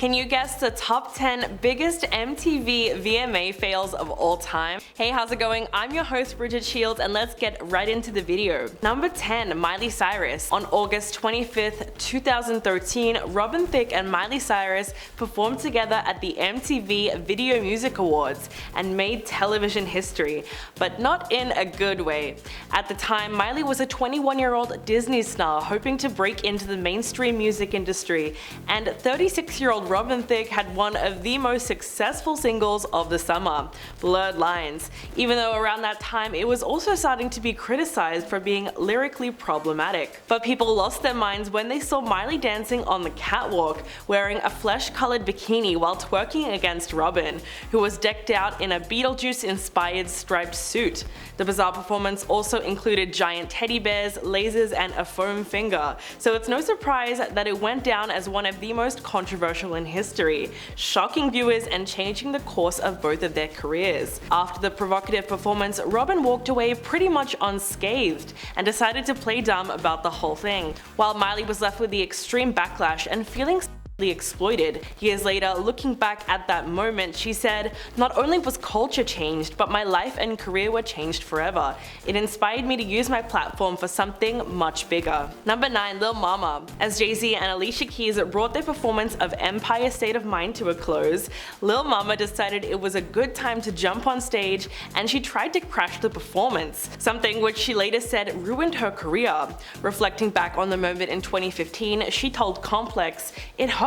Can you guess the top 10 biggest MTV VMA fails of all time? Hey, how's it going? I'm your host Bridget Shields and let's get right into the video. Number 10, Miley Cyrus. On August 25th, 2013, Robin Thicke and Miley Cyrus performed together at the MTV Video Music Awards and made television history, but not in a good way. At the time, Miley was a 21-year-old Disney star hoping to break into the mainstream music industry, and 36-year-old Robin Thicke had one of the most successful singles of the summer, Blurred Lines, even though around that time it was also starting to be criticized for being lyrically problematic. But people lost their minds when they saw Miley dancing on the catwalk, wearing a flesh-colored bikini while twerking against Robin, who was decked out in a Beetlejuice-inspired striped suit. The bizarre performance also included giant teddy bears, lasers, and a foam finger, so it's no surprise that it went down as one of the most controversial in history, shocking viewers and changing the course of both of their careers. After the provocative performance, Robin walked away pretty much unscathed and decided to play dumb about the whole thing, while Miley was left with the extreme backlash and feeling exploited. Years later, looking back at that moment, she said, "Not only was culture changed, but my life and career were changed forever. It inspired me to use my platform for something much bigger." Number 9, Lil Mama. As Jay-Z and Alicia Keys brought their performance of Empire State of Mind to a close, Lil Mama decided it was a good time to jump on stage and she tried to crash the performance, something which she later said ruined her career. Reflecting back on the moment in 2015, she told Complex, "It hurt.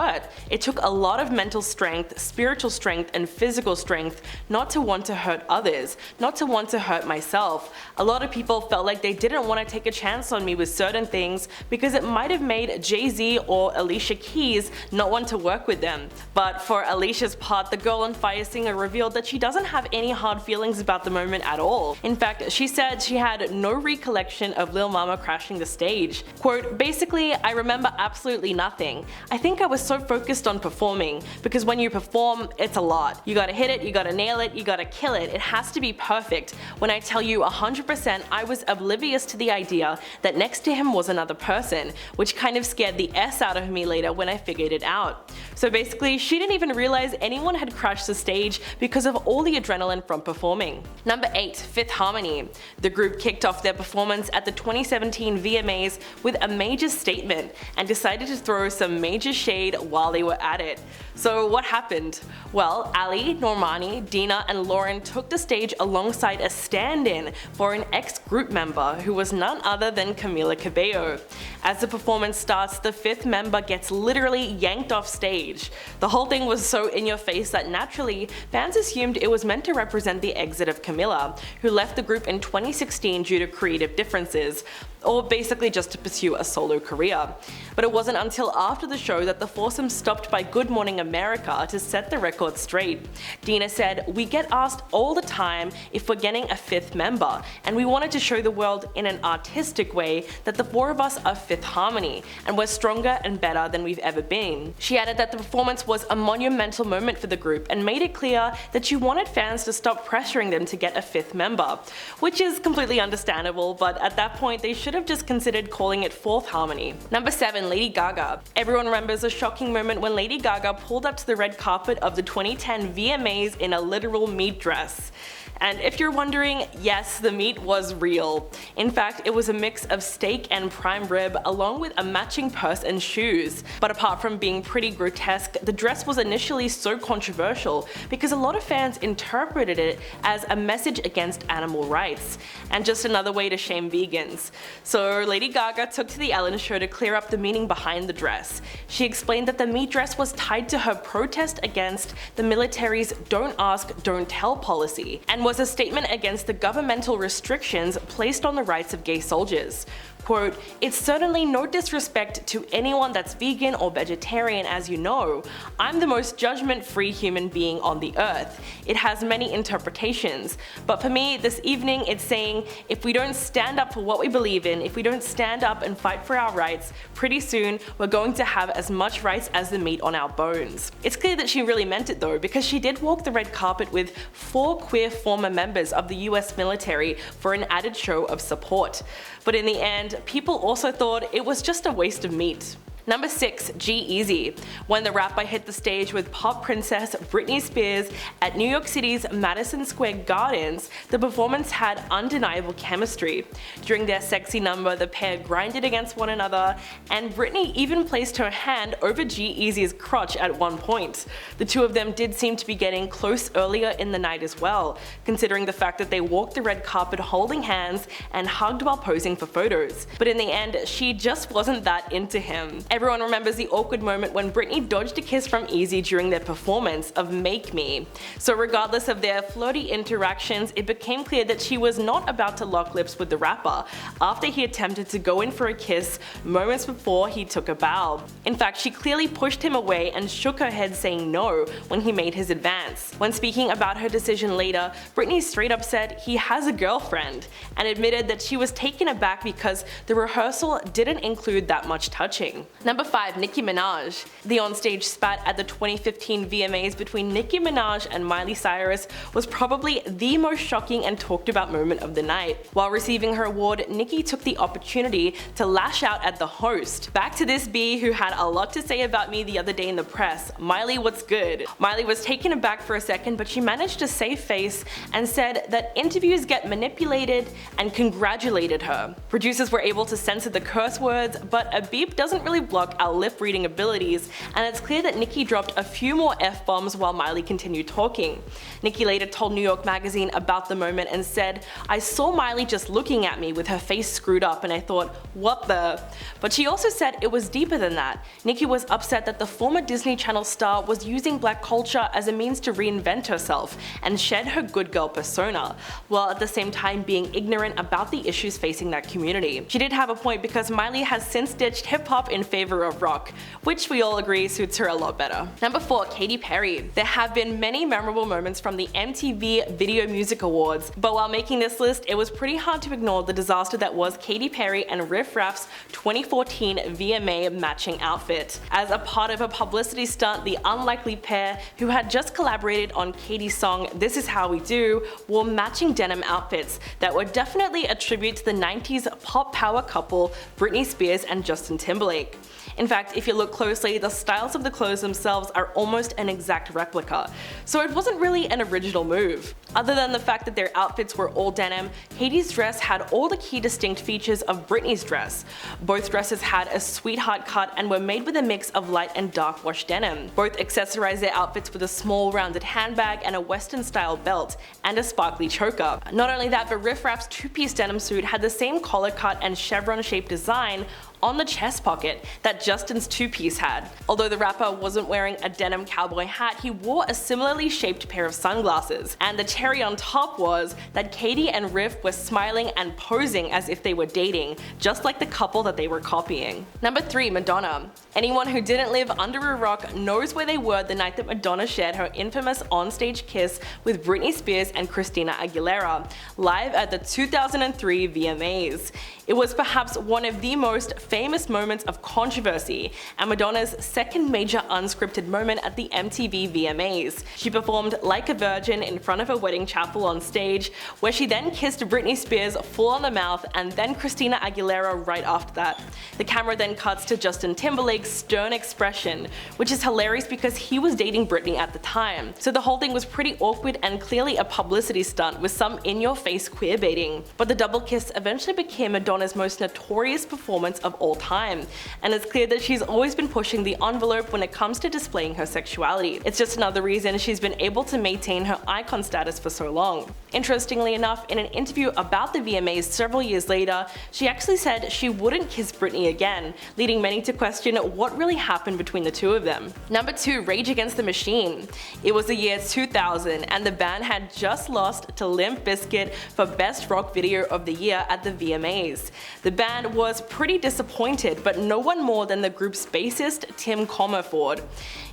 It took a lot of mental strength, spiritual strength, and physical strength not to want to hurt others, not to want to hurt myself. A lot of people felt like they didn't want to take a chance on me with certain things because it might have made Jay-Z or Alicia Keys not want to work with them." But for Alicia's part, the Girl on Fire singer revealed that she doesn't have any hard feelings about the moment at all. In fact, she said she had no recollection of Lil Mama crashing the stage. Quote, "Basically, I remember absolutely nothing. I think I was so focused on performing, because when you perform, it's a lot. You gotta hit it, you gotta nail it, you gotta kill it. It has to be perfect. When I tell you 100%, I was oblivious to the idea that next to him was another person, which kind of scared the S out of me later when I figured it out." So basically, she didn't even realize anyone had crashed the stage because of all the adrenaline from performing. Number 8, Fifth Harmony. The group kicked off their performance at the 2017 VMAs with a major statement and decided to throw some major shade while they were at it. So what happened? Well, Ali, Normani, Dina, and Lauren took the stage alongside a stand-in for an ex-group member who was none other than Camila Cabello. As the performance starts, the fifth member gets literally yanked off stage. The whole thing was so in your face that naturally, fans assumed it was meant to represent the exit of Camila, who left the group in 2016 due to creative differences, or basically just to pursue a solo career. But it wasn't until after the show that the foursome stopped by Good Morning America to set the record straight. Dina said, "We get asked all the time if we're getting a fifth member, and we wanted to show the world in an artistic way that the four of us are Fifth Harmony, and we're stronger and better than we've ever been." She added that the performance was a monumental moment for the group and made it clear that she wanted fans to stop pressuring them to get a fifth member, which is completely understandable, but at that point they should have just considered calling it Fourth Harmony. Number 7, Lady Gaga. Everyone remembers a shocking moment when Lady Gaga pulled up to the red carpet of the 2010 VMAs in a literal meat dress. And if you're wondering, yes, the meat was real. In fact, it was a mix of steak and prime rib along with a matching purse and shoes. But apart from being pretty grotesque, the dress was initially so controversial because a lot of fans interpreted it as a message against animal rights, and just another way to shame vegans. So Lady Gaga took to the Ellen Show to clear up the meaning behind the dress. She explained that the meat dress was tied to her protest against the military's "don't ask, don't tell" policy, and was a statement against the governmental restrictions placed on the rights of gay soldiers. Quote, "It's certainly no disrespect to anyone that's vegan or vegetarian, as you know. I'm the most judgment-free human being on the earth. It has many interpretations. But for me, this evening, it's saying if we don't stand up for what we believe in, if we don't stand up and fight for our rights, pretty soon we're going to have as much rights as the meat on our bones." It's clear that she really meant it though, because she did walk the red carpet with 4 queer former members of the US military for an added show of support. But in the end, people also thought it was just a waste of meat. Number 6. G-Eazy. When the rapper hit the stage with pop princess Britney Spears at New York City's Madison Square Gardens, the performance had undeniable chemistry. During their sexy number, the pair grinded against one another, and Britney even placed her hand over G-Eazy's crotch at one point. The two of them did seem to be getting close earlier in the night as well, considering the fact that they walked the red carpet holding hands and hugged while posing for photos. But in the end, she just wasn't that into him. Everyone remembers the awkward moment when Britney dodged a kiss from Eazy during their performance of Make Me. So regardless of their flirty interactions, it became clear that she was not about to lock lips with the rapper after he attempted to go in for a kiss moments before he took a bow. In fact, she clearly pushed him away and shook her head saying no when he made his advance. When speaking about her decision later, Britney straight up said he has a girlfriend and admitted that she was taken aback because the rehearsal didn't include that much touching. Number 5. Nicki Minaj. The onstage spat at the 2015 VMAs between Nicki Minaj and Miley Cyrus was probably the most shocking and talked about moment of the night. While receiving her award, Nicki took the opportunity to lash out at the host. Back to this bee who had a lot to say about me the other day in the press. Miley, what's good? Miley was taken aback for a second, but she managed to save face and said that interviews get manipulated and congratulated her. Producers were able to censor the curse words, but a beep doesn't really block our lip reading abilities, and it's clear that Nicki dropped a few more F-bombs while Miley continued talking. Nicki later told New York Magazine about the moment and said, "I saw Miley just looking at me with her face screwed up and I thought, what the?" But she also said it was deeper than that. Nicki was upset that the former Disney Channel star was using black culture as a means to reinvent herself and shed her good girl persona, while at the same time being ignorant about the issues facing that community. She did have a point because Miley has since ditched hip-hop in favor of rock, which we all agree suits her a lot better. Number 4. Katy Perry. There have been many memorable moments from the MTV Video Music Awards, but while making this list, it was pretty hard to ignore the disaster that was Katy Perry and Riff Raff's 2014 VMA matching outfit. As a part of a publicity stunt, the unlikely pair, who had just collaborated on Katy's song This Is How We Do, wore matching denim outfits that were definitely a tribute to the 90s pop power couple Britney Spears and Justin Timberlake. In fact, if you look closely, the styles of the clothes themselves are almost an exact replica, so it wasn't really an original move. Other than the fact that their outfits were all denim, Katy's dress had all the key distinct features of Britney's dress. Both dresses had a sweetheart cut and were made with a mix of light and dark wash denim. Both accessorized their outfits with a small rounded handbag and a western style belt, and a sparkly choker. Not only that, but Riff Raff's two-piece denim suit had the same collar cut and chevron shaped design on the chest pocket that Justin's two-piece had. Although the rapper wasn't wearing a denim cowboy hat, he wore a similarly shaped pair of sunglasses. And the cherry on top was that Katy and Riff were smiling and posing as if they were dating, just like the couple that they were copying. Number 3. Madonna. Anyone who didn't live under a rock knows where they were the night that Madonna shared her infamous onstage kiss with Britney Spears and Christina Aguilera, live at the 2003 VMAs. It was perhaps one of the most famous moments of controversy, and Madonna's second major unscripted moment at the MTV VMAs. She performed Like a Virgin in front of a wedding chapel on stage, where she then kissed Britney Spears full on the mouth and then Christina Aguilera right after that. The camera then cuts to Justin Timberlake's stern expression, which is hilarious because he was dating Britney at the time. So the whole thing was pretty awkward and clearly a publicity stunt with some in-your-face queerbaiting. But the double kiss eventually became Madonna's most notorious performance of all time, and it's clear that she's always been pushing the envelope when it comes to displaying her sexuality. It's just another reason she's been able to maintain her icon status for so long. Interestingly enough, in an interview about the VMAs several years later, she actually said she wouldn't kiss Britney again, leading many to question what really happened between the two of them. Number 2. Rage Against the Machine. It was the year 2000, and the band had just lost to Limp Bizkit for Best Rock Video of the Year at the VMAs. The band was pretty disappointed, but no one more than the group's bassist Tim Comerford.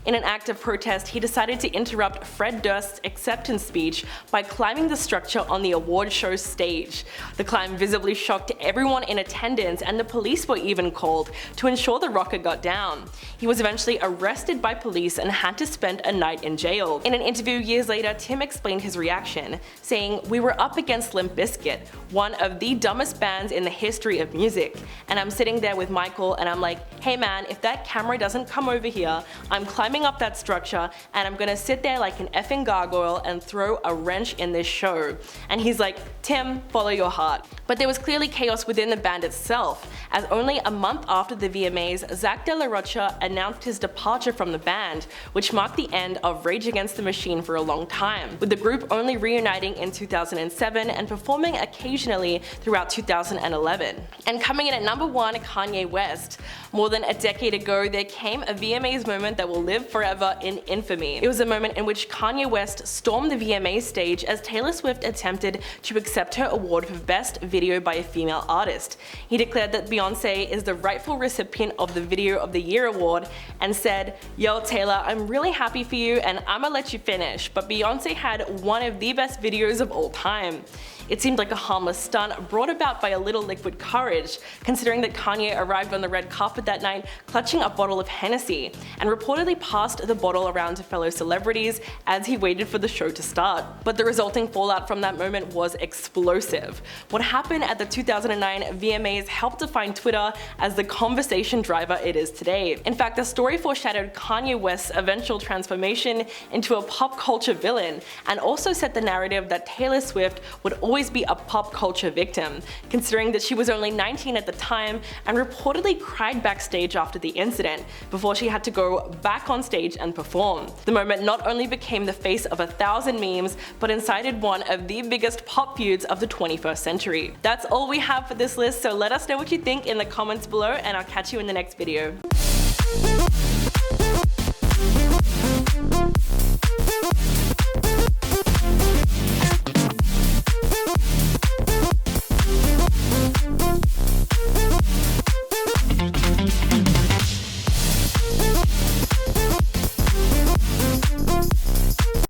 In an act of protest, he decided to interrupt Fred Durst's acceptance speech by climbing the structure on the award show stage. The climb visibly shocked everyone in attendance, and the police were even called to ensure the rocker got down. He was eventually arrested by police and had to spend a night in jail. In an interview years later, Tim explained his reaction, saying, "We were up against Limp Bizkit, one of the dumbest bands in the history of music, and I'm sitting there with Michael and I'm like, hey man, if that camera doesn't come over here, I'm climbing up that structure and I'm gonna sit there like an effing gargoyle and throw a wrench in this show. And he's like, Tim, follow your heart. But there was clearly chaos within the band itself, as only a month after the VMAs, Zach De La Rocha announced his departure from the band, which marked the end of Rage Against the Machine for a long time, with the group only reuniting in 2007 and performing occasionally throughout 2011. And coming in at number 1, Kanye West. More than a decade ago, there came a VMAs moment that will live forever in infamy. It was a moment in which Kanye West stormed the VMA stage as Taylor Swift attempted to accept her award for Best Video by a Female Artist. He declared that Beyonce is the rightful recipient of the Video of the Year award and said, "Yo Taylor, I'm really happy for you and I'ma let you finish, but Beyonce had one of the best videos of all time." It seemed like a harmless stunt brought about by a little liquid courage, considering that Kanye arrived on the red carpet that night clutching a bottle of Hennessy, and reportedly passed the bottle around to fellow celebrities as he waited for the show to start. But the resulting fallout from that moment was explosive. What happened at the 2009 VMAs helped define Twitter as the conversation driver it is today. In fact, the story foreshadowed Kanye West's eventual transformation into a pop culture villain, and also set the narrative that Taylor Swift would always be a pop culture victim, considering that she was only 19 at the time and reportedly cried backstage after the incident, before she had to go back on stage and perform. The moment not only became the face of 1,000 memes, but incited one of the biggest pop feuds of the 21st century. That's all we have for this list, so let us know what you think in the comments below, and I'll catch you in the next video.